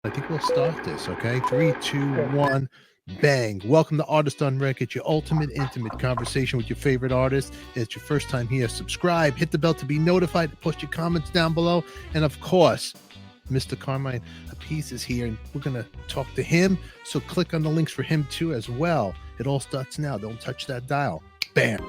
I think we'll start this, okay? Three, two, Okay. one, bang. Welcome to Artist on Record, your ultimate intimate conversation with your favorite artist. If it's your first time here, subscribe, hit the bell to be notified, post your comments down below. And of course, Mr. Carmine Appice is here, and we're going to talk to him. So click on the links for him too as well. It all starts now. Don't touch that dial. Bam.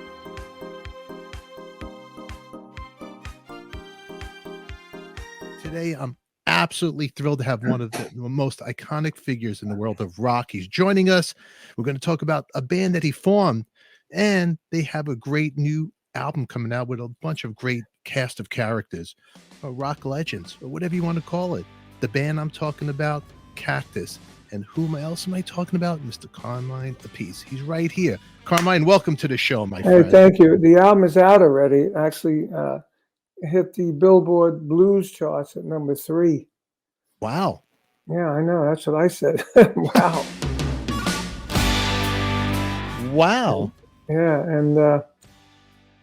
Today, I'm absolutely thrilled to have one of the most iconic figures in the world of rock. He's joining us. We're going to talk about a band that he formed, and they have a great new album coming out with a bunch of great cast of characters, or rock legends, or whatever you want to call it. The band I'm talking about, Cactus. And whom else am I talking about? Mr. Carmine Appice. He's right here. Carmine, welcome to the show, my Hey, friend. thank you. The album is out already. Actually, hit the Billboard Blues charts at number 3. Wow. Yeah, I know. That's what I said. Wow. Wow. Yeah, and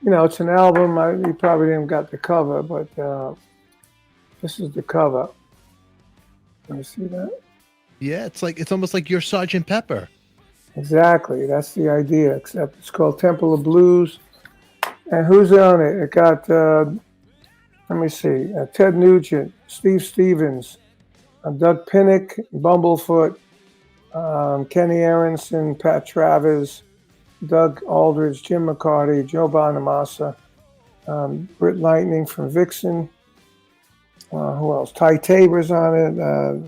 it's an album. You probably didn't got the cover, but this is the cover. Can you see that? Yeah, it's almost like you're Sergeant Pepper. Exactly. That's the idea. Except it's called Temple of Blues. And who's on it? It got let me see. Ted Nugent, Steve Stevens, Doug Pinnick, Bumblefoot, Kenny Aronson, Pat Travers, Doug Aldridge, Jim McCarty, Joe Bonamassa, Britt Lightning from Vixen. Who else? Ty Tabor's on it.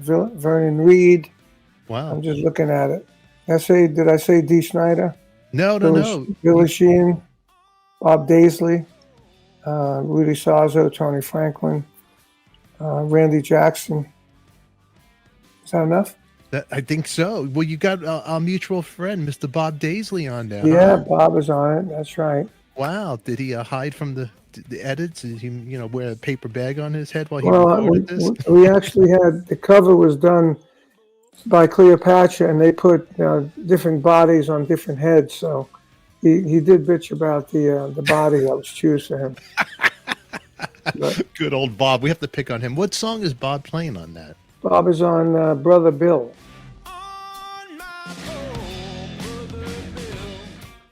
Vernon Reed. Wow. I'm just looking at it. Did I say Dee Snider? No. Billy Sheehan, Bob Daisley, Rudy Sarzo, Tony Franklin, Randy Jackson. Is that enough? I think so. Well, you got our mutual friend, Mr. Bob Daisley, on there. Yeah, huh? Bob is on it. That's right. Wow. Did he hide from the edits? Did he, wear a paper bag on his head while he Well, recorded this? we actually had the cover was done by Cleopatra, and they put different bodies on different heads. So he did bitch about the body that was choose for him. But Good old Bob. We have to pick on him. What song is Bob playing on that? Bob is on Brother Bill.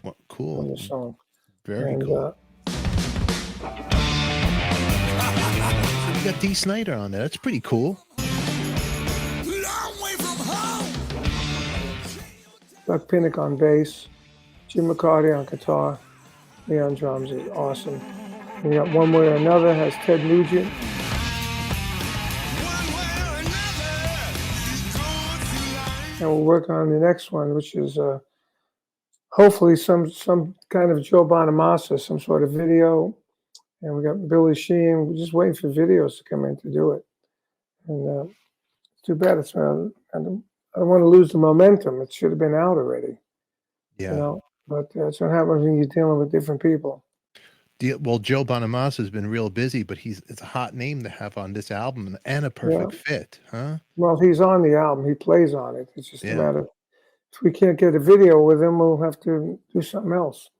Well, On cool. the song. Very And, cool. You got Dee Snider on there. That's pretty cool. Doug Pinnick on bass, Jim McCarty on guitar, me on drums is awesome. And you got One Way or Another has Ted Nugent. And we'll work on the next one, which is hopefully some kind of Joe Bonamassa, some sort of video. And we got Billy Sheehan. We're just waiting for videos to come in to do it. And it's too bad. I don't want to lose the momentum. It should have been out already. Yeah. But that's what happens when you're dealing with different people. Well, Joe Bonamassa has been real busy, but it's a hot name to have on this album and a perfect fit, huh? Well, he's on the album. He plays on it. It's just a Yeah. matter of, if we can't get a video with him, we'll have to do something else.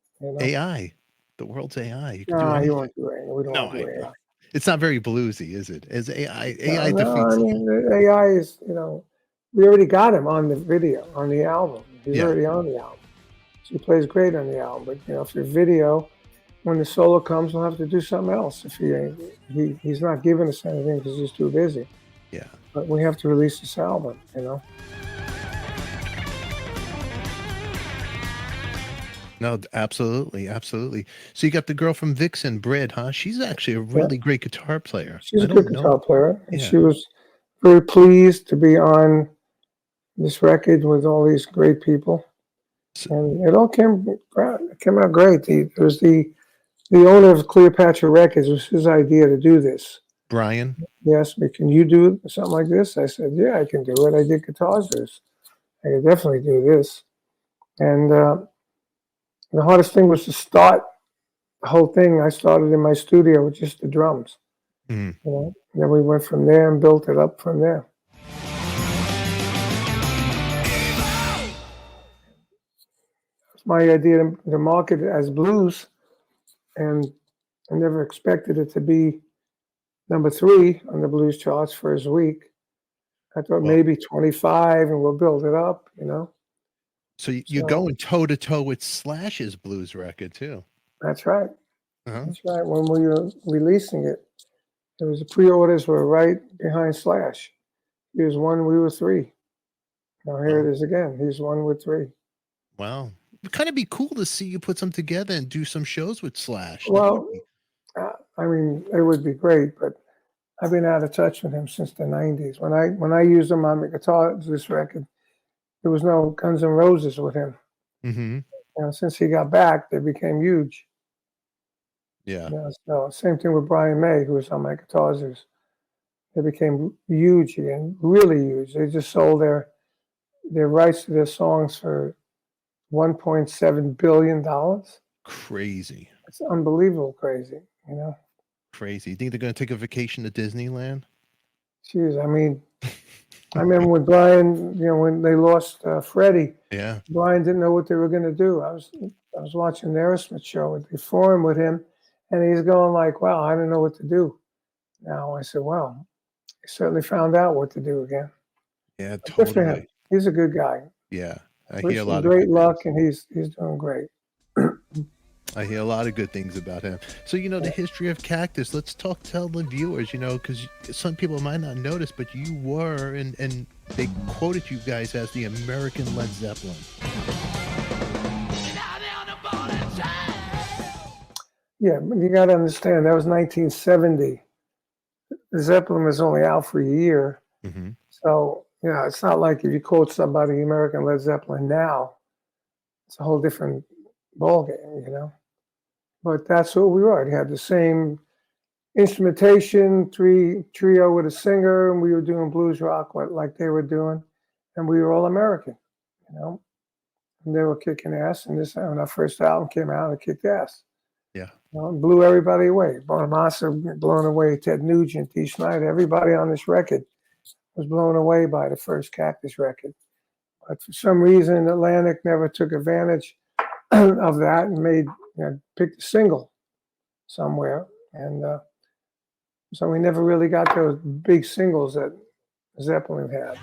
AI. The world's AI. You can do Nah, he anything. won't do it. We don't No, want to do AI. it's not very bluesy, is it? As AI No, defeats. I mean, the AI is, we already got him on the video, on the album. He's already on the album. So he plays great on the album. But, if your video, when the solo comes, we'll have to do something else. If he's not giving us anything because he's too busy. Yeah. But we have to release this album, No, absolutely. So you got the girl from Vixen, Britt, huh? She's actually a really great guitar player. She's a good guitar player. And Yeah. she was very pleased to be on this record with all these great people. And it all came out great. It was the owner of Cleopatra Records. It was his idea to do this. Brian? He asked me, can you do something like this? I said, yeah, I can do it. I did guitars this. I could definitely do this. And the hardest thing was to start the whole thing. I started in my studio with just the drums. Mm. Then we went from there and built it up from there. It's my idea to market it as blues, and I never expected it to be number 3 on the blues charts for his week. I thought Well, maybe 25 and we'll build it up, you know. so you're So going toe to toe with Slash's blues record too. that's right. Uh-huh. That's right. When we were releasing it, there was the pre-orders were right behind Slash. He was one, we were three. Now here Wow. it is again. He's one with three. Wow. It'd kind of be cool to see you put some together and do some shows with Slash. That would Well, be I mean, it would be great, but I've been out of touch with him since the '90s. When I used him on the guitar, this record, there was no Guns N' Roses with him. Mhm. Since he got back, they became huge. Yeah. So same thing with Brian May, who was on my guitars. They became huge again, really huge. They just sold their rights to their songs for $1.7 billion. Crazy. It's unbelievable crazy, you know. Crazy. You think they're gonna take a vacation to Disneyland? Jeez, I mean, I remember when Brian, when they lost Freddie, Yeah. Brian didn't know what they were going to do. I was watching the Aerosmith show at the forum with him, and he's going like, "Wow, I don't know what to do." Now I said, "Well, he certainly found out what to do again." Yeah, But good for him. totally. He's a good guy. Yeah. I hear Wish a him lot of great good things. luck, and he's doing great. I hear a lot of good things about him. So, the history of Cactus, let's tell the viewers, because some people might not notice, but you were, and they quoted you guys as the American Led Zeppelin. Yeah, but you got to understand that was 1970. The Zeppelin was only out for a year, Hmm. so it's not like if you quote somebody American Led Zeppelin now, it's a whole different ballgame, But that's what we were. They had the same instrumentation, trio with a singer, and we were doing blues rock like they were doing, and we were all American, And they were kicking ass. And when our first album came out, it kicked ass. Yeah. It blew everybody away. Bonamassa blown away. Ted Nugent, Dee Snider, everybody on this record was blown away by the first Cactus record. But for some reason, Atlantic never took advantage of that and picked a single somewhere. And so we never really got those big singles that Zeppelin had.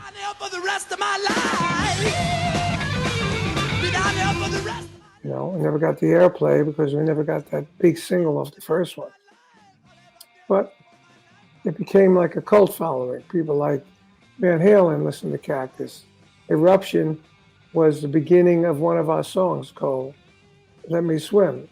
We never got the airplay because we never got that big single off the first one. But it became like a cult following. People like Van Halen listened to Cactus. Eruption was the beginning of one of our songs called Let Me Swim.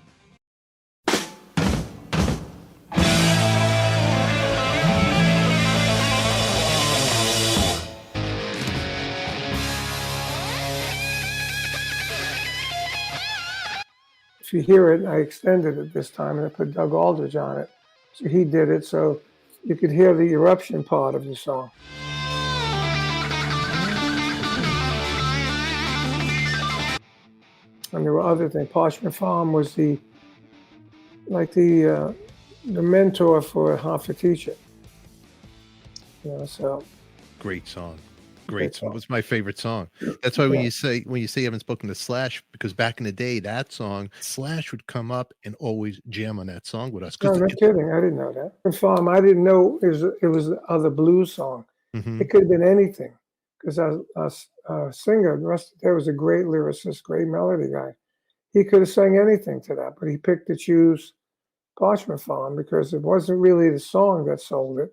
If you hear it, I extended it this time and I put Doug Aldridge on it. So he did it so you could hear the eruption part of the song. And there were other things. Parchment Farm was the mentor for Hoffa Teacher. So Great song. Great song. It was my favorite song. That's why when you say you haven't spoken to Slash, because back in the day, that song, Slash would come up and always jam on that song with us. No, no kidding. I didn't know that. Farm, I didn't know it was the other blues song. It could have been anything because our singer, there was a great lyricist, great melody guy. He could have sang anything to that, but he picked to choose Parchment Farm because it wasn't really the song that sold it.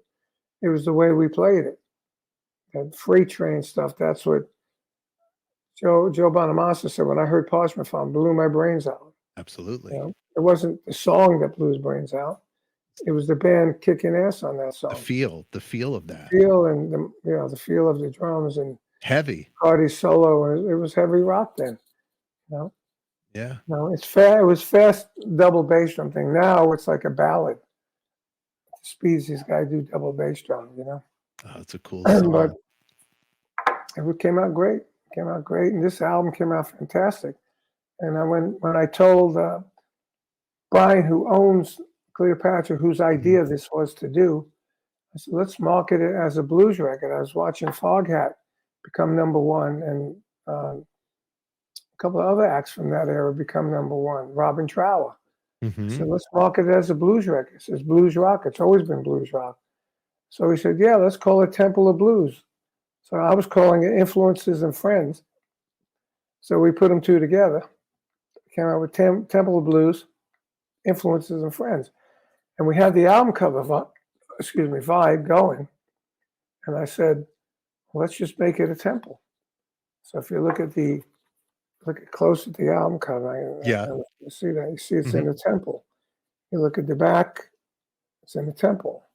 It was the way we played it. That freight train stuff, that's what Joe Bonamassa said. When I heard Parchment Farm, blew my brains out. Absolutely. It wasn't the song that blew his brains out. It was the band kicking ass on that song. The feel of that. The feel and the feel of the drums and heavy. Cardi's solo. It was heavy rock then. Yeah. No, it's fast. It was fast double bass drum thing. Now it's like a ballad. The speeds these guys do double bass drum. Oh, it's a cool song. But it came out great. And this album came out fantastic. And when I told Brian, who owns Cleopatra, whose idea this was to do, I said, let's market it as a blues record. I was watching Foghat become #1, and a couple of other acts from that era become #1. Robin Trower. So let's market it as a blues record. It says blues rock. It's always been blues rock. So he said, yeah, let's call it Temple of Blues. So I was calling it Influences and Friends. So we put them two together. Came out with Temple of Blues, Influences and Friends. And we had the album cover, vibe going. And I said, let's just make it a temple. So if you look close at the album cover, you see that. You see it's in the temple. You look at the back, it's in the temple.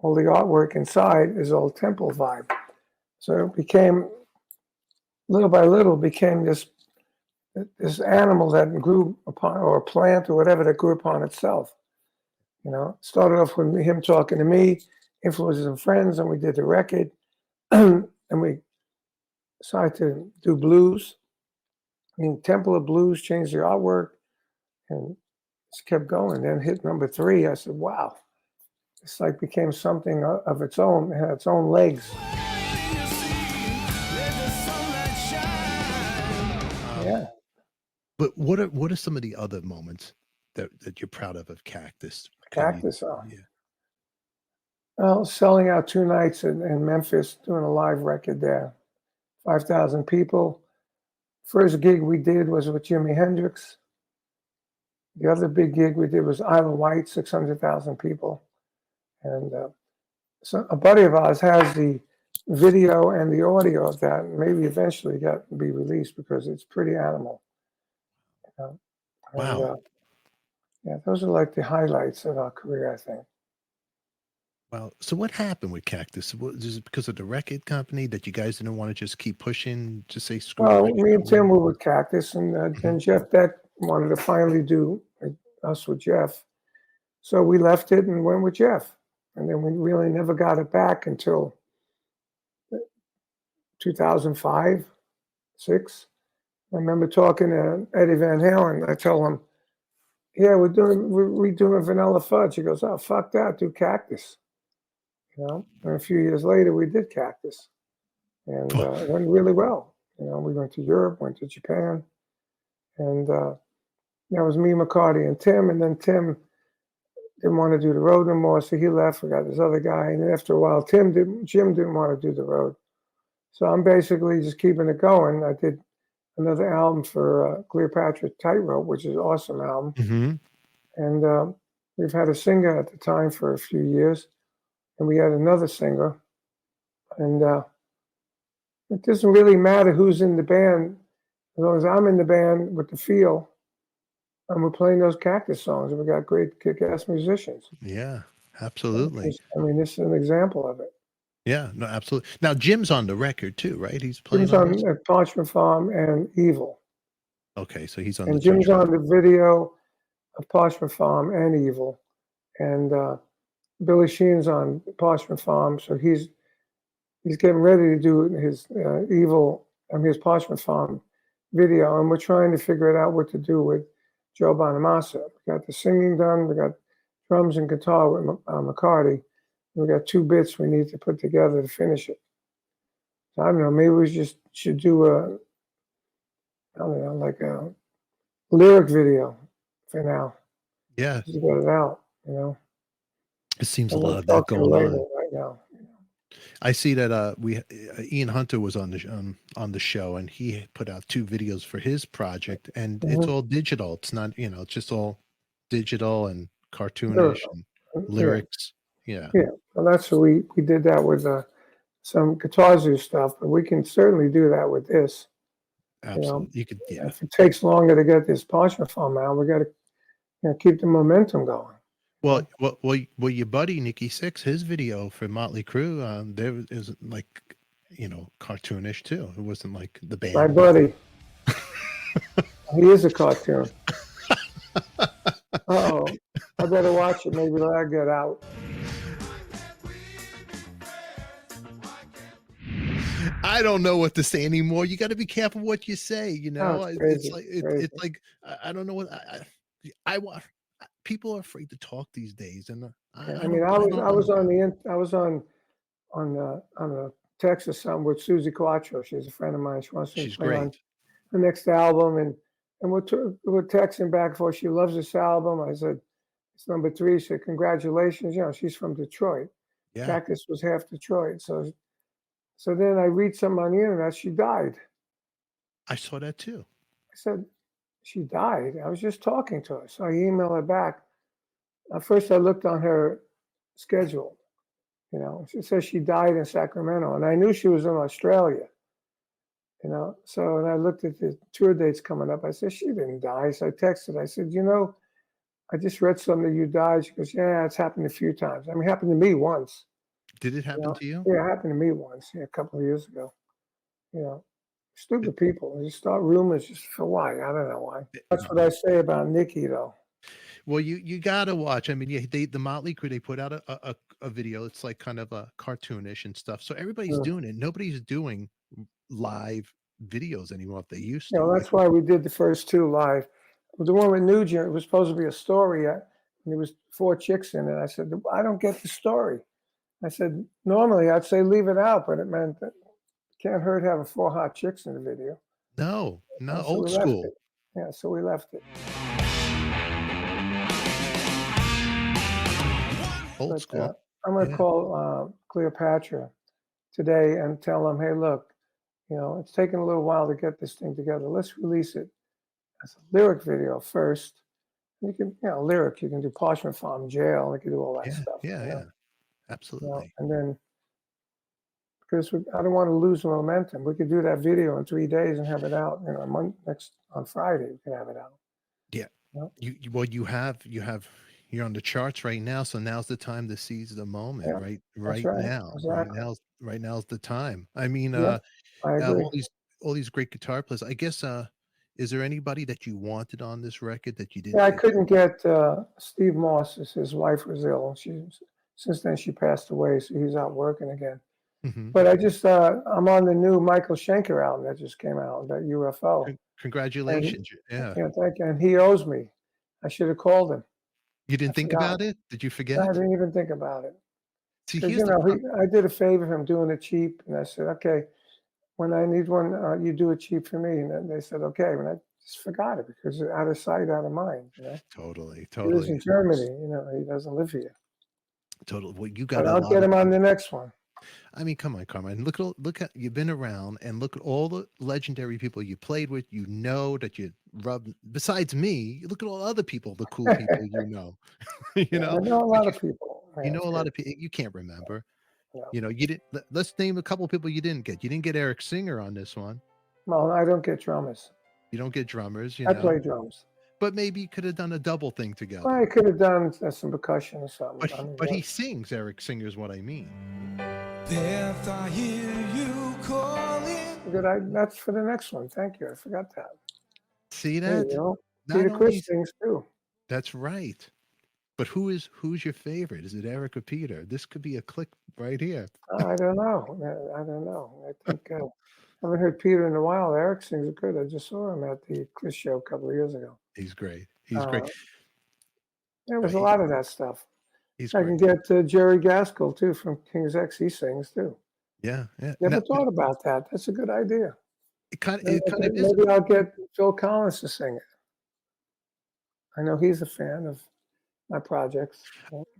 All the artwork inside is all temple vibe. So it became, little by little, became this animal that grew upon, or a plant or whatever that grew upon itself. You know, it started off with him talking to me, Influences and Friends, and we did the record. And we decided to do blues. I mean, Temple of Blues, changed the artwork, and just kept going. Then hit number 3. I said, wow, it's like became something of its own, it had its own legs. Yeah. But what are some of the other moments that you're proud of Cactus? Cactus, Yeah. Well, selling out 2 nights in Memphis, doing a live record there, 5,000 people. First gig we did was with Jimi Hendrix. The other big gig we did was Isle of Wight, 600,000 people. And so a buddy of ours has the video and the audio of that, and maybe eventually got to be released because it's pretty animal. Wow. Yeah, those are like the highlights of our career, I think. Well, so what happened with Cactus? Is it because of the record company that you guys didn't want to just keep pushing, just say screw the Well, record me and company? Tim were with Cactus, and then Jeff Beck wanted to finally do us with Jeff. So we left it and went with Jeff. And then we really never got it back until 2005, 6. I remember talking to Eddie Van Halen. I told him, yeah, we're redoing Vanilla Fudge. He goes, oh, fuck that, do Cactus. You know, and a few years later, we did Cactus. And it went really well. You know, we went to Europe, went to Japan. And that was me, McCarty, and Tim. And then Tim didn't want to do the road no more, so he left. We got this other guy. And after a while, Jim didn't want to do the road. So I'm basically just keeping it going. I did another album for Cleopatra Tightrope, which is an awesome album. And we've had a singer at the time for a few years. And we had another singer. And it doesn't really matter who's in the band, as long as I'm in the band with the feel, and we're playing those Cactus songs, and we got great kick-ass musicians. Yeah, absolutely. I mean, this is an example of it. Yeah, no, absolutely. Now Jim's on the record too, right? He's playing Jim's on Parchment Farm and Evil. Okay, so he's on and the Jim's on the video of Parchment Farm and Evil. And Billy Sheen's on Parchment Farm, so he's getting ready to do his his Parchment Farm video, and we're trying to figure it out what to do with Joe Bonamassa. We got the singing done, we got drums and guitar with McCarty. We got 2 bits we need to put together to finish it. So I don't know, maybe we just should do like a lyric video for now. Yeah. Just get it out, you know. It seems a lot of that going on right now. I see that Ian Hunter was on the show, and he put out 2 videos for his project, and it's all digital. It's not, it's just all digital and cartoonish and lyrics. Yeah. Well, that's what we did that with some Guitar Zoo stuff, but we can certainly do that with this. Absolutely, you could. Yeah. If it takes longer to get this Parchment Farm out, we got to keep the momentum going. Well, your buddy Nikki Sixx, his video for Motley Crue, there is like, cartoonish too. It wasn't like the band. My buddy, he is a cartoon. Oh, I better watch it. Maybe I'll get out. I don't know what to say anymore. You got to be careful what you say. It's like I don't know what I want. People are afraid to talk these days, and I was on a text or something with Susie Quattro. She's a friend of mine. She wants to play on the next album, and we're texting back and forth. She loves this album. I said it's number 3. She said congratulations. She's from Detroit. Yeah. Cactus was half Detroit, so So then I read something on the internet. She died. I saw that too. I said, she died. I was just talking to her. So I emailed her back. At first, I looked on her schedule. You know, she says she died in Sacramento, and I knew she was in Australia. You know, so and I looked at the tour dates coming up. I said, she didn't die. So I texted. I said, you know, I just read something that you died. She goes, yeah, it's happened a few times. I mean, it happened to me once. Did it You happen know, to you? yeah, it happened to me once. Yeah, a couple of years ago. You know, stupid people. They start rumors just for why. I don't know why. That's what I say about Nikki, though. Well, you gotta watch. I mean, yeah, the Motley Crue, they put out a video. It's like kind of a cartoonish and stuff. So everybody's Mm. doing it. Nobody's doing live videos anymore if they used You to. know, that's why we did the first two live. The one with Nugent, it was supposed to be a story. And there was 4 chicks in it. I said, I don't get the story. I said, normally I'd say leave it out, but it meant that it can't hurt having 4 hot chicks in the video. No, So old we left school. it. Yeah, so we left it. Old But school. I'm going to Yeah. call Cleopatra today and tell them, hey, look, you know, it's taken a little while to get this thing together. Let's release it as a lyric video first. You can, you know, lyric, you can do Parchment Farm Jail, you can do all that Yeah, stuff. yeah, You know? yeah. You know, Absolutely. and then, because I don't want to lose momentum, we could do that video in 3 days and have it out, you know, on Friday, we can have it out. Yeah. You know? Well, you're on the charts right now, so now's the time to seize the moment. Yeah, Right, that's right right. now, Exactly. right now's the time. I mean, Yeah, I agree. all these great guitar players. I guess, is there anybody that you wanted on this record that you Yeah, didn't I get? couldn't get Steve Moss. His wife was ill. Since then she passed away, so he's out working again. Mhm. But I just I'm on the new Michael Schenker album that just came out, that UFO. And Congratulations. Yeah. yeah, thank you. And he owes me. I should have called him. You I didn't think forgot. about it? Did you I forget? didn't even think about it See, because here's the problem. I did a favor for him doing it cheap, and I said, okay, when I need one, you do it cheap for me. And then they said, okay, and I just forgot it because out of sight, out of mind. You know, Totally, he lives totally, in Germany. You know, he doesn't live here. totally. Well, you But got a I'll lot get of him on things. the next one. I mean, come on, Carmine. Look at you've been around and look at all the legendary people you played with. You know that you rubbed. Besides me, look at all other people, the cool people you know. You Yeah, know, I know a like lot of people. you Yeah, know it's a lot good. of people. You can't remember. Yeah. You know, you didn't. Let's name a couple of people you didn't get. You didn't get Eric Singer on this one. Well, I don't get drummers. You don't get drummers. You I know, play drums. but maybe you could have done a double thing Well, together. I could have done some percussion or something. I mean, But he sings. Eric Singer is what I mean. Death, I hear you calling. good. That's for the next one. Thank you. I forgot that. See There you that? go. Not Peter only Chris sings too. that's right. But who's your favorite? Is it Eric or Peter? This could be a click right here. I don't know. I don't know. I think I haven't heard Peter in a while. Eric sings good. I just saw him at the Chris show a couple of years ago. He's great. He's great. Uh, there was a He, lot of that stuff. he's I can great. get Jerry Gaskell too from King's X. He sings too. Yeah, yeah. Never No, thought about that. That's a good idea. it kind of is. Maybe I'll get Phil Collins to sing it. I know he's a fan of my projects.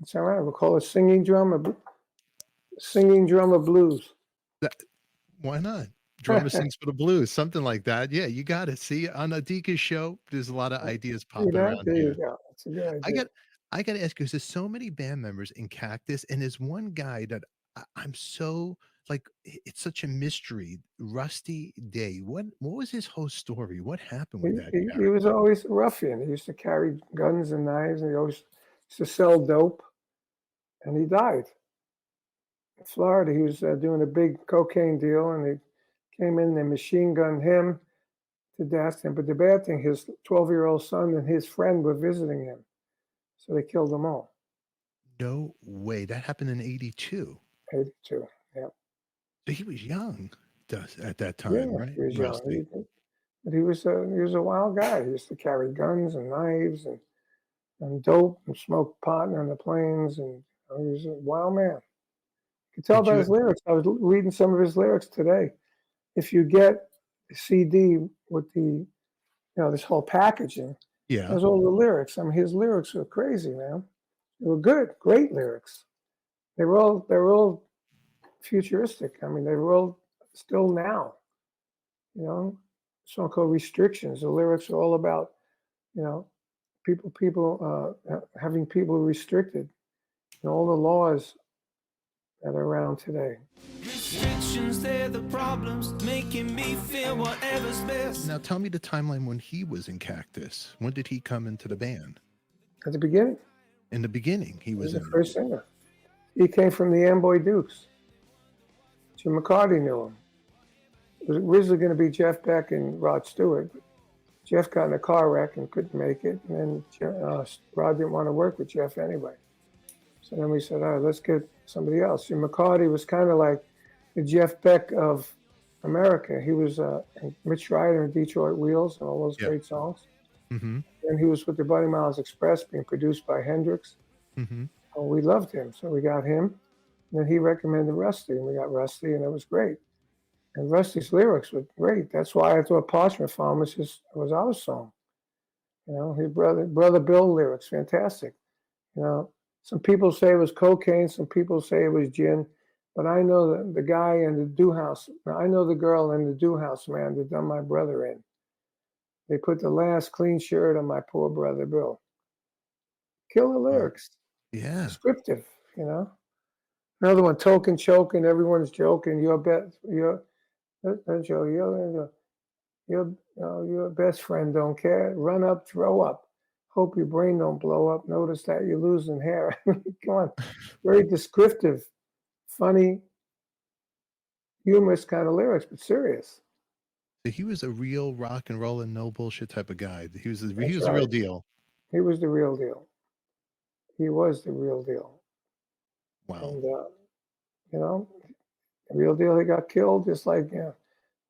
It's all right. We'll call it Singing Drummer Blues. That, why not? Drummer sings for the blues, something like that. Yeah, you got to see on ADIKA's show. There's a lot of ideas See popping that? around There you here. go. That's a good I idea. I got to ask you, there's so many band members in Cactus, and there's one guy that I'm so like, it's such a mystery. Rusty Day. What was his whole story? What happened with that He character? was always a ruffian. He used to carry guns and knives, and he always used to sell dope. And he died in Florida. He was doing a big cocaine deal, and they came in and machine gunned him to death. But the bad thing, his 12-year-old son and his friend were visiting him, so they killed them all. No way. That happened in 82. 82. Yeah. So he was young at that Yeah, time, right? he was young. Rusty. But he was a wild guy. He used to carry guns and knives and dope and smoke pot on the planes, and he was a wild man. You could tell Did by you? his lyrics. I was reading some of his lyrics today. If you get the CD with the this whole packaging, Yeah. there's all the lyrics. I mean, his lyrics were crazy, man. They were good, great lyrics. They were all futuristic. I mean, they were all still now. You know, a song called "Restrictions." The lyrics are all about, you know, having people restricted, and all the laws that are around today. Restrictions, they're the problems, making me feel whatever's best. Now, tell me the timeline when he was in Cactus. When did he come into the band? At the beginning, In the beginning, he he was was the in. first singer. He came from the Amboy Dukes. Jim McCarty knew him. It was originally going to be Jeff Beck and Rod Stewart. But Jeff got in a car wreck and couldn't make it. And then Rod didn't want to work with Jeff anyway. So then we said, all right, let's get somebody else. Jim McCarty was kind of like the Jeff Beck of America. He was in Mitch Ryder and Detroit Wheels and all those Yep. great songs. Mm-hmm. And he was with the Buddy Miles Express being produced by Hendrix. Mm-hmm. And we loved him. So we got him. And then he recommended Rusty, and we got Rusty, and it was great. And Rusty's lyrics were great. That's why I thought Parchment Farm was our song. You know, his brother Bill lyrics, fantastic. You know, some people say it was cocaine, some people say it was gin, but I know the guy in the do house. I know the girl in the do house, man, that done my brother in. They put the last clean shirt on my poor brother Bill. Killer lyrics, Yeah. descriptive. You know. Another one, token choking, everyone's joking. Your best friend don't care. Run up, throw up. Hope your brain don't blow up. Notice that you're losing hair. Come on, very descriptive, funny, humorous kind of lyrics, but serious. So he was a real rock and roll and no bullshit type of guy. He was the That's real right. deal. He was the real deal. He was the real deal. Wow. And you know, the real deal. He got killed, just like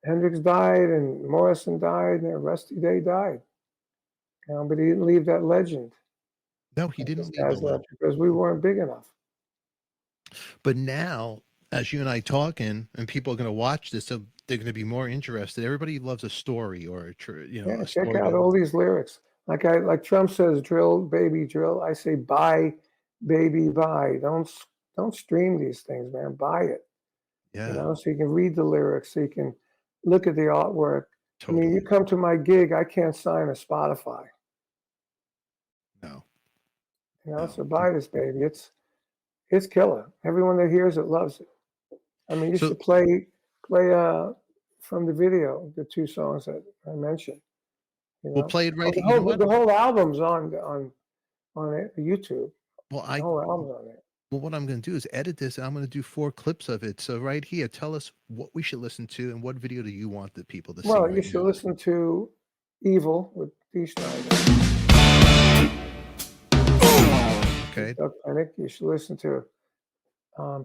Hendrix died and Morrison died and Rusty Day died. But he didn't leave that legend. No, he didn't leave a legend. Because we weren't big enough. But now, as you and I talking, and people are going to watch this, so they're going to be more interested. Everybody loves a story or a Check story out all these lyrics. Like Trump says, drill, baby, drill. I say, buy, baby, buy. Don't stream these things, man. Buy it. Yeah. So you can read the lyrics, so you can look at the artwork. Totally. I mean, you come to my gig, I can't sign a Spotify. No. So buy this, baby. It's killer. Everyone that hears it loves it. I mean, you should play from the video, the two songs that I mentioned. We'll play it right the here. whole, the whole album's on YouTube. Well, the whole album's on it. Well, what I'm going to do is edit this, and I'm going to do 4 clips of it. So right here, tell us what we should listen to, and what video do you want the people to see? Well, you should listen to "Evil" with Dee Snider. Okay. Doug Pennick. You should listen to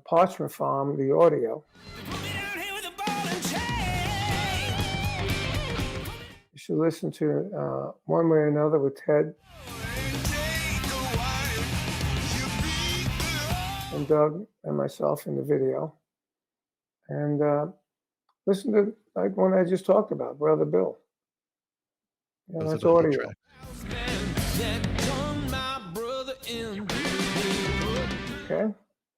Parchment Farm, the audio. You should listen to One Way or Another with Ted and Doug and myself in the video. And listen to like one I just talked about, Brother Bill. That's audio. Okay.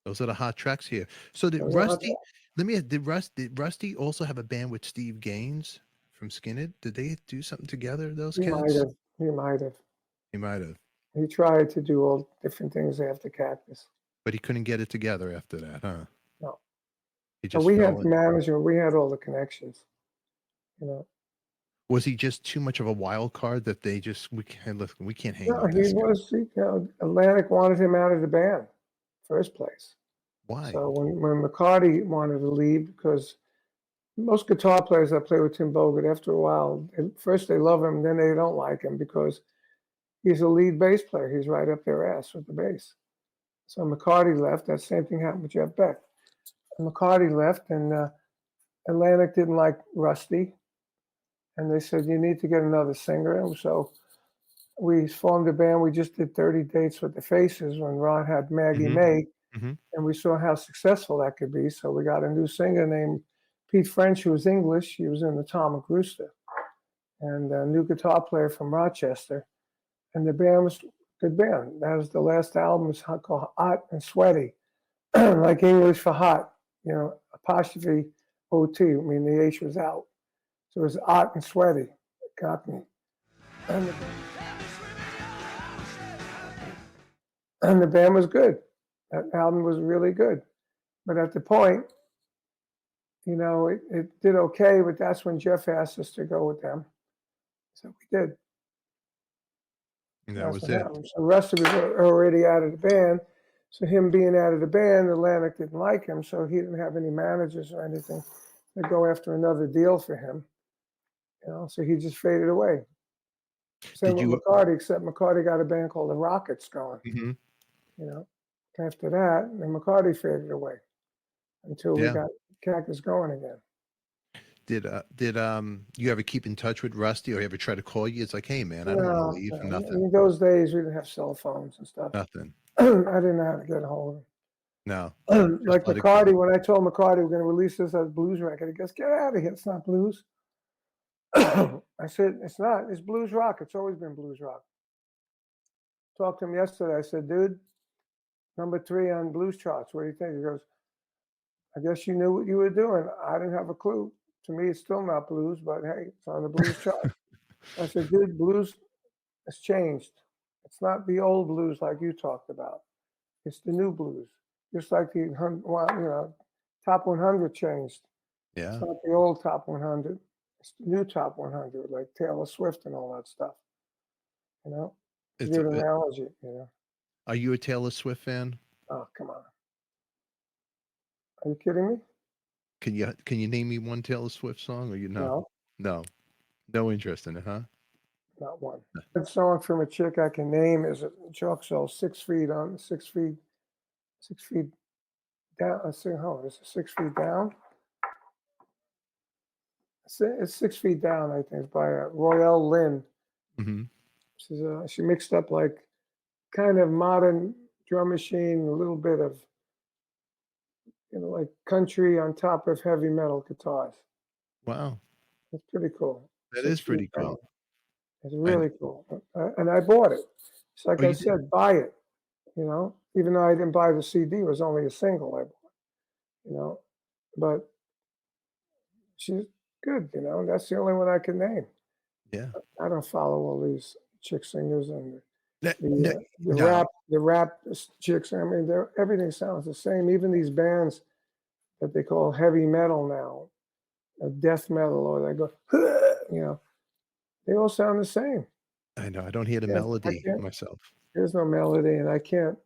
Those are the hot tracks here. So did Rusty? Did Rusty also have a band with Steve Gaines from Skinhead? Did they do something together? Those He kids? He might have. He might have. He tried to do all different things after Cactus, but he couldn't get it together after that, huh? No. He just we had the management. We had all the connections. Was he just too much of a wild card that they just we can't hang No, with he this guy? was. Atlantic wanted him out of the band, first place. Why? So when McCarty wanted to leave, because most guitar players that play with Tim Bogert, after a while, first they love him, then they don't like him because he's a lead bass player. He's right up their ass with the bass. So McCarty left. That same thing happened with Jeff Beck. McCarty left, and Atlantic didn't like Rusty. And they said, you need to get another singer. And so we formed a band. We just did 30 dates with the Faces when Ron had Maggie May. Mm-hmm. And we saw how successful that could be. So we got a new singer named Pete French, who was English. He was in the Atomic Rooster. And a new guitar player from Rochester. And the band was a good band. That was the last album. It's called Hot and Sweaty, like English for hot. apostrophe OT. I mean, the H was out. So it was hot and sweaty. Cockney. And the band was good. That album was really good. But at the point, it did okay, but that's when Jeff asked us to go with them. So we did. And that was it. So Rusty was already out of the band. So him being out of the band, Atlantic didn't like him, so he didn't have any managers or anything to go after another deal for him. So he just faded away. Same with McCarty, except McCarty got a band called the Rockets going. Mm-hmm. After that, and McCarty faded away until we got Cactus going again. Did you ever keep in touch with Rusty, or ever try to call you? It's like, hey man, I don't want to leave. Nothing. In those days, we didn't have cell phones and stuff. Nothing. I didn't know how to get a hold of him. No. Like McCarty, when I told McCarty we're going to release this as a blues record, he goes, "Get out of here! It's not blues." I said, "It's not. It's blues rock. It's always been blues rock." Talked to him yesterday. I said, "Dude, number 3 on blues charts. What do you think?" He goes, "I guess you knew what you were doing. I didn't have a clue. To me, it's still not blues, but hey, it's on the blues chart." I said, "Dude, blues has changed. It's not the old blues like you talked about. It's the new blues. Just like the top 100 changed. Yeah. It's not the old top 100. It's the new top 100, like Taylor Swift and all that stuff. It's a good analogy. Are you a Taylor Swift fan? Oh, come on. Are you kidding me? Can you name me one Taylor Swift song, or you know? No interest in it, huh? Not one. A song from a chick I can name is a chalk cell 6 feet on 6 feet down. Let's see, is it 6 feet down? It's 6 feet down, I think. It's by Royale Lynn. Mm-hmm. She mixed up like kind of modern drum machine, a little bit of like country on top of heavy metal guitars. Wow. It's pretty cool. That is pretty cool. It's really cool. And I bought it. It's like I said, buy it. Even though I didn't buy the CD, it was only a single I bought. But she's good, and that's the only one I can name. Yeah. I don't follow all these chick singers and the rap chicks. I mean, everything sounds the same. Even these bands that they call heavy metal now, death metal, or they go, they all sound the same. I know. I don't hear the melody myself. There's no melody, and I can't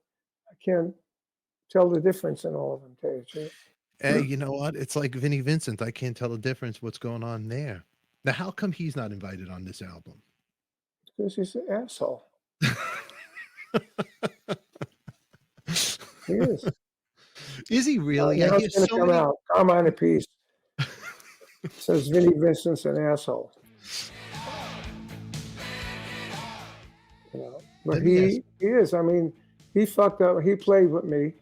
tell the difference in all of them. Tell you the truth. Hey, you know what? It's like Vinnie Vincent. I can't tell the difference what's going on there. Now, how come he's not invited on this album? Because he's an asshole. He is. Is he really? Now it's going to come out. Carmine Appice says Vinnie Vincent's an asshole. But he is. I mean, he fucked up. He played with me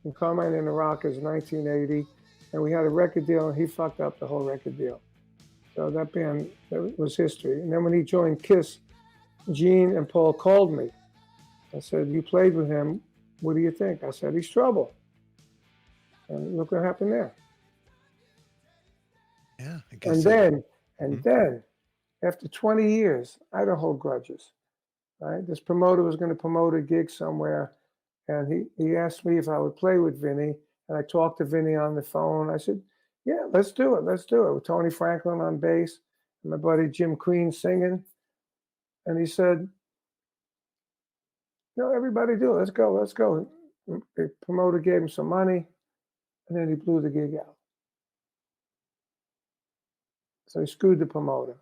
in Carmine and the Rockers 1980, and we had a record deal, and he fucked up the whole record deal. So that band, that was history. And then when he joined Kiss, Gene and Paul called me. I said, "You played with him. What do you think?" I said, "He's trouble." And look what happened there. Yeah, I guess. And then, after 20 years, I don't hold grudges. Right? This promoter was going to promote a gig somewhere, and he asked me if I would play with Vinnie, and I talked to Vinnie on the phone. I said, "Yeah, let's do it. Let's do it." With Tony Franklin on bass and my buddy Jim Queen singing. And he said, "Everybody do it. Let's go. Let's go." The promoter gave him some money, and then he blew the gig out. So he screwed the promoter.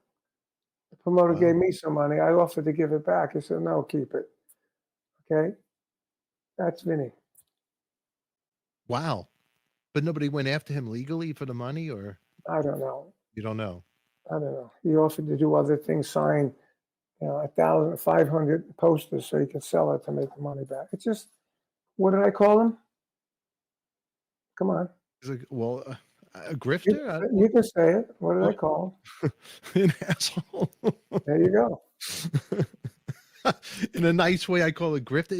The promoter gave me some money. I offered to give it back. He said, "No, keep it." Okay? That's Vinnie. Wow. But nobody went after him legally for the money, or? I don't know. You don't know? I don't know. He offered to do other things, sign 1,500 posters so he could sell it to make the money back. It's just, what did I call him? Come on. He's like, well, a grifter? You can say it. What did I call him? An asshole. There you go. In a nice way, I call it grifter.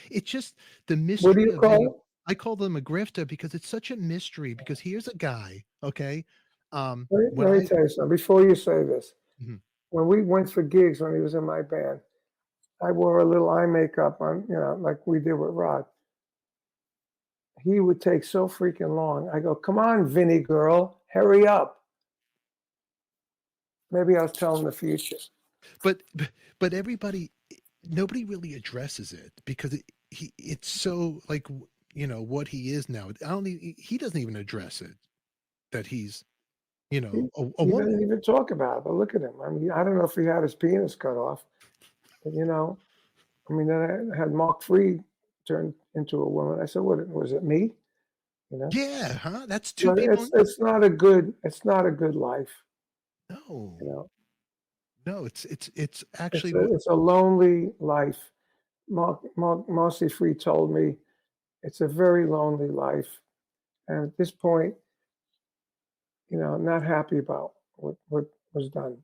It's just the mystery. What do you call it? I call them a grifter because it's such a mystery. Because here's a guy, okay. When Let me I tell you something before you say this. Mhm. When we went for gigs when he was in my band, I wore a little eye makeup on, like we did with Rod. He would take so freaking long. I go, come on, Vinnie girl, hurry up. Maybe I was telling the future. but but everybody, nobody really addresses it because it's so like what he is now. I don't he doesn't even address it that he's He, a he woman. doesn't even talk about it, but look at him. I mean, I don't know if he had his penis cut off, but I mean, then I had Mark Freed turned into a woman. I said, what was it, me? You know? Yeah, huh? That's two But people. it's not a good life, No, you know. no, it's It's actually a, it's a lonely life. Marcy Free told me it's a very lonely life. And at this point, I'm not happy about what was done.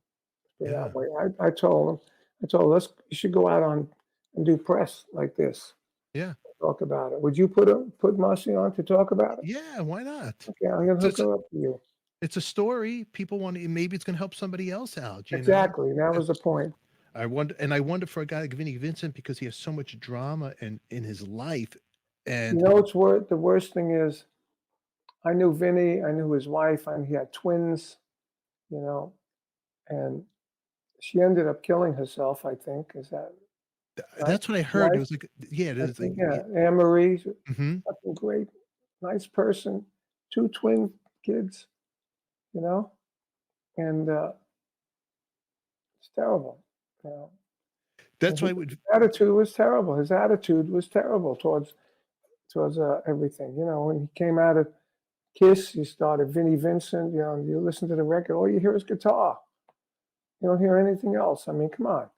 Put it yeah, that way. I told him, you should go out on and do press like this, yeah, talk about it. Would you put Marcy on to talk about it? yeah. Why not? Okay, I'm gonna So hook her up to you. it's a story. People want to. Maybe it's going to help somebody else out. Exactly. That was the That's, point. I wonder for a guy like Vinnie Vincent because he has so much drama in his life, You and know what's worth the worst thing is I knew Vinny, I knew his wife, and he had twins, you know, and she ended up killing herself, I think. Is that right? that's what I His heard. It wife, was like, yeah, it I is like, think, yeah, Anne Marie, hmm fucking great, nice person, two twin kids, you know, and it's terrible, you know. And that's why his I would. attitude was terrible. His attitude was terrible towards everything. When he came out of Kiss, he started Vinnie Vincent. And you listen to the record, all you hear is guitar. You don't hear anything else. I mean, come on.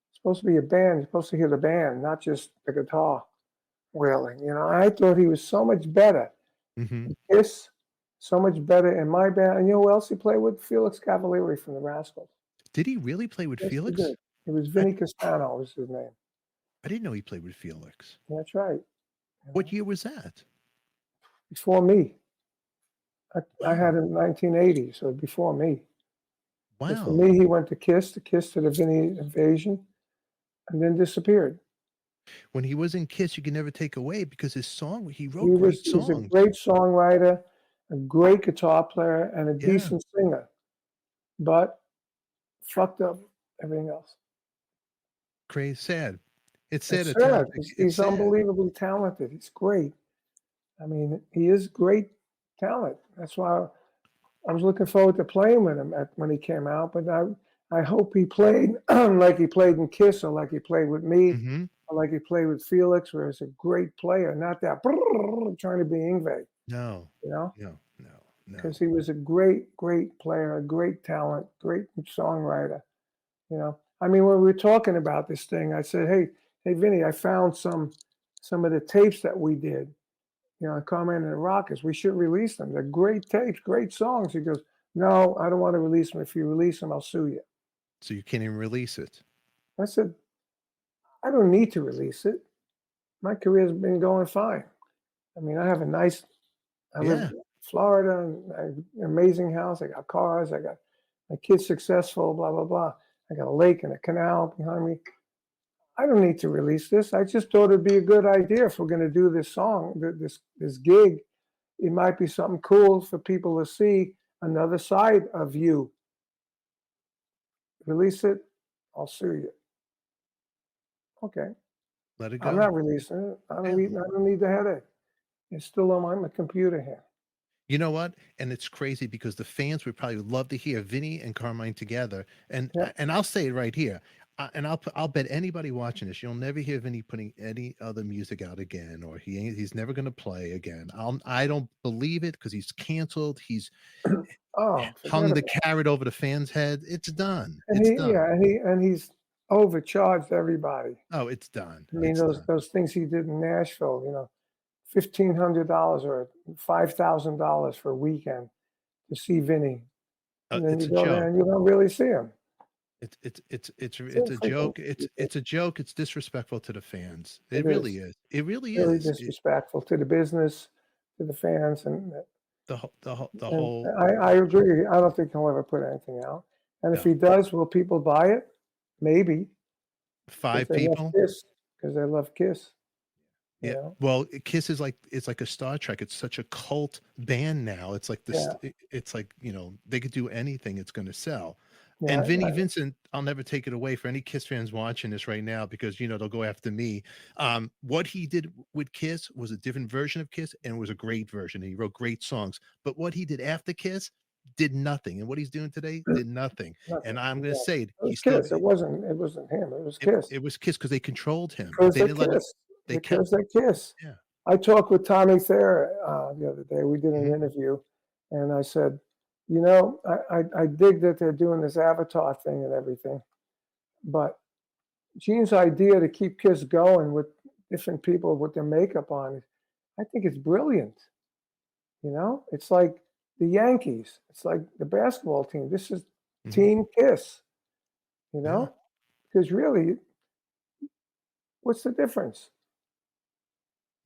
It's supposed to be a band. You're supposed to hear the band, not just the guitar wailing. I thought he was so much better hmm in Kiss, so much better in my band. And you know who else he played with? Felix Cavalieri from the Rascals. Did he really play with Yes, he Felix? did. It was I, Vinny Castano was his name. I didn't know he played with Felix. That's right. What year was that? Before me. I Wow, had him in 1980, so before me. Because for wow. me, he went to Kiss to the Vinny Invasion, and then disappeared. When he was in Kiss, you could never take away because he He wrote was great he's a songs. great songwriter, a great guitar player, and a Yeah, decent singer, but fucked up everything else. crazy, sad. It's sad It's at times. sad. It's He's sad. unbelievably talented. He's great. I mean, he is great talent. That's why I was looking forward to playing with him when he came out. But I hope he played like he played in Kiss, or like he played with me, hmm or like he played with Felix, where he's a great player, not that trying to be Ingve, No, you know. no, no, Because no. he was a great, great player, a great talent, great songwriter. I mean, when we were talking about this thing, I said, "Hey, Vinny, I found some of the tapes that we did. Carmine and the Rockets. We should release them. They're great tapes, great songs." He goes, "No, I don't want to release them. If you release them, I'll sue you." So you can't even release it. I said, "I don't need to release it. My career's been going fine. I mean, I live Yeah. in Florida, and I have an amazing house. I got cars. I got my kids successful, blah, blah, blah. I got a lake and a canal behind me. I don't need to release this. I just thought it'd be a good idea if we're going to do this song, this gig. It might be something cool for people to see another side of you. Release it, I'll sue you." Okay, Let it I'm go. not releasing it. I don't Yeah. need. I don't need the headache. It's still on my computer here. You know what? And it's crazy because the fans would probably love to hear Vinny and Carmine together. Yep. And I'll say it right here. I'll bet anybody watching this, you'll never hear Vinny putting any other music out again, or he's never going to play again. I don't believe it because he's canceled. He's Oh, forget hung the about it. carrot over the fans' head. It's done. And It's done. he's overcharged everybody. Oh, it's done. I mean, It's those done. those things he did in Nashville. $1,500 or $5,000 for a weekend to see Vinny, and then It's you a go there joke. and you don't really see him. It's a joke. It's a joke. It's disrespectful to the fans. It It really is is. It really really is. disrespectful to the business, to the fans, The and whole I agree. I don't think he'll ever put anything out. And if no, he does, will people buy it? Maybe, because five they love people. Kiss. Because they love Kiss. You Yeah. know. Well, Kiss is like it's like a Star Trek. It's such a cult band now. It's like this. Yeah. It's like they could do anything. It's going to sell. And Yeah. Vinnie Vincent, I'll never take it away for any Kiss fans watching this right now because they'll go after me. What he did with Kiss was a different version of Kiss, and it was a great version. And he wrote great songs. But what he did after Kiss did nothing, and what he's doing today did nothing. And Nothing. I'm going to Yeah. say It he was still Kiss. It wasn't him. It was it, Kiss. it was Kiss because they controlled him. Because They they didn't let him. Kiss. They kept. Because they Kiss. Yeah. I talked with Tommy Thayer the other day. We did an Mhm. interview, and I said, I dig that they're doing this Avatar thing and everything, but Gene's idea to keep Kiss going with different people with their makeup on, I think it's brilliant. It's like the Yankees. It's like the basketball team. This is Mhm. Team Kiss. Yeah. Because really, what's the difference?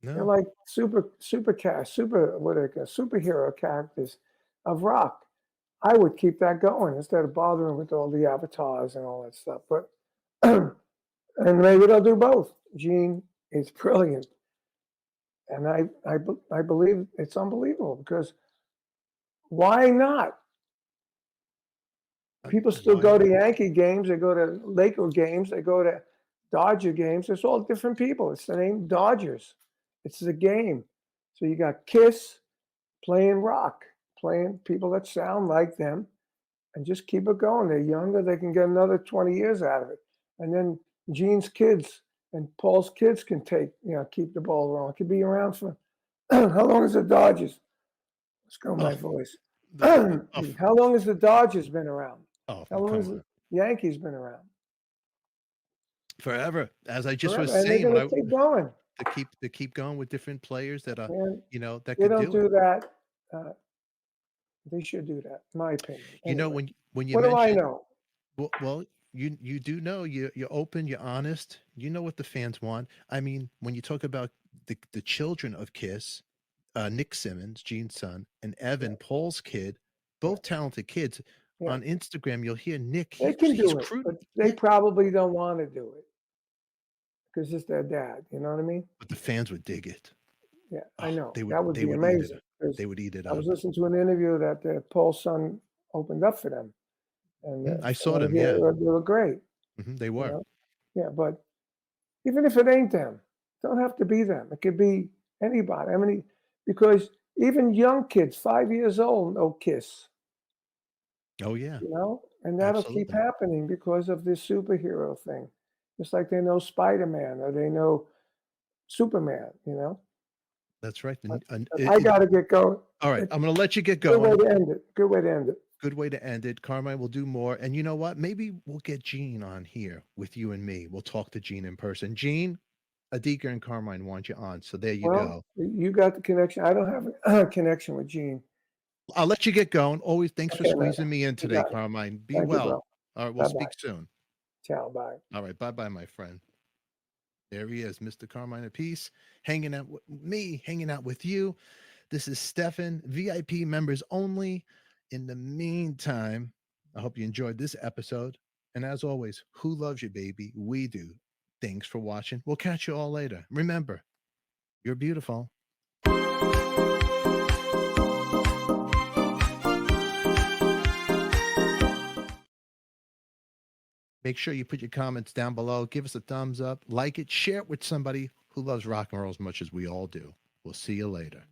They're No. like what are they call superhero characters of rock. I would keep that going instead of bothering with all the avatars and all that stuff. But and maybe they'll do both. Gene is brilliant, and I believe it's unbelievable because why not? People still Why go to not? Yankee games, they go to Laker games, they go to Dodger games. It's all different people. It's the name Dodgers. It's the game. So you got Kiss playing rock, playing people that sound like them, and just keep it going. They're younger, they can get another 20 years out of it. And then Gene's kids and Paul's kids can keep the ball rolling. It could be around for how long is the Dodgers? Let's go, my Oh, voice. oh, How long has the Dodgers been around? oh, How long come has the on. Yankees been around? Forever. As I just was Forever. And they're saying, going to keep going. to keep going with different players that And that they could don't do it. do that. Uh, they should do that, in my opinion. Anyway, When you what do I mentioned know? well, you do know you're open, you're honest. You know what the fans want. I mean, when you talk about the children of Kiss, Nick Simmons, Gene's son, and Yeah, Evan, Paul's kid, yeah, both talented kids. yeah. On Instagram, you'll hear Nick. They He's can he's do it, crude. but they Yeah, probably don't want to do it because it's their dad. You know what I mean? but the fans would dig it. Yeah, I Oh, know. they would That would they be would eat it. amazing because They would eat it I was up. listening to an interview that Paul's son opened up for them, and I from saw what I them. hear, Yeah, they were great. they You were. know? Yeah, but even if it ain't them, don't have to be them. It could be anybody. I mean, because even young kids, 5 years old, know Kiss. Oh yeah, And that'll keep absolutely. happening because of this superhero thing. Just like they know Spider-Man or they know Superman. That's right. But I got to get going. All right, It's I'm going to let you get a good way going. to end it. Good way to end it. Good way to end it. Carmine will do more. And you know what? Maybe we'll get Gene on here with you and me. We'll talk to Gene in person. Gene, Adika and Carmine want you on. So there you Well, go. you got the connection. I don't have a connection with Gene. I'll let you get going. Always thanks for Okay, man. squeezing me in You today, got it. Carmine. Be Thank you, well. bro. All right, we'll Bye-bye. speak soon. Ciao. Bye. All right, bye-bye, my friend. There he is, Mr. Carmine Appice, hanging out with me, hanging out with you. This is Stefan, VIP members only. In the meantime, I hope you enjoyed this episode. And as always, who loves you, baby? We do. Thanks for watching. We'll catch you all later. Remember, you're beautiful. Make sure you put your comments down below. Give us a thumbs up, like it, share it with somebody who loves rock and roll as much as we all do. We'll see you later.